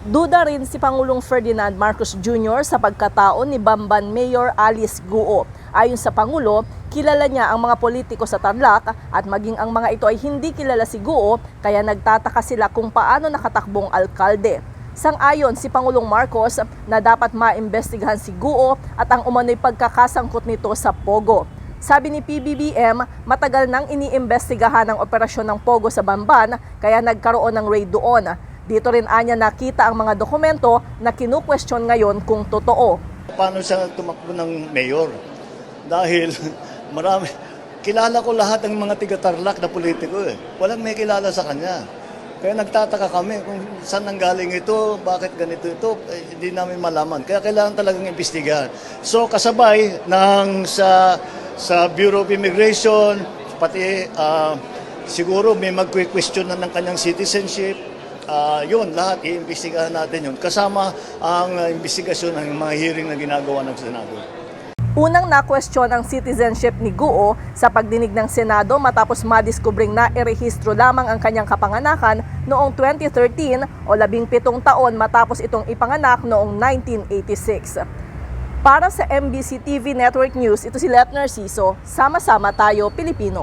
Duda rin si Pangulong Ferdinand Marcos Jr. sa pagkatao ni Bamban Mayor Alice Guo. Ayon sa Pangulo, kilala niya ang mga politiko sa Tarlac at maging ang mga ito ay hindi kilala si Guo, kaya nagtataka sila kung paano nakatakbong alkalde. Sang-ayon si Pangulong Marcos na dapat maimbestigahan si Guo at ang umano'y pagkakasangkot nito sa Pogo. Sabi ni PBBM, matagal nang iniimbestigahan ang operasyon ng Pogo sa Bamban kaya nagkaroon ng raid doon. Dito rin anya nakita ang mga dokumento na kinu-question ngayon kung totoo. Paano siya tumakbo ng mayor? Dahil marami, kilala ko lahat ng mga tiga-Tarlac na politiko eh. Walang may kilala sa kanya. Kaya nagtataka kami kung saan nanggaling ito, bakit ganito ito, hindi namin malaman. Kaya kailangan talagang imbestigahan. So kasabay sa Bureau of Immigration, pati siguro may mag-question na ng kanyang citizenship. Yun, lahat iimbestigahan natin yun. Kasama ang investigasyon ng mga hearing na ginagawa ng Senado. Unang na-question ang citizenship ni Guo sa pagdinig ng Senado matapos madiskubring na irehistro lamang ang kanyang kapanganakan noong 2013 o 17 taon matapos itong ipanganak noong 1986. Para sa MBC TV Network News, ito si Let Narciso, Sama-sama Tayo Pilipino.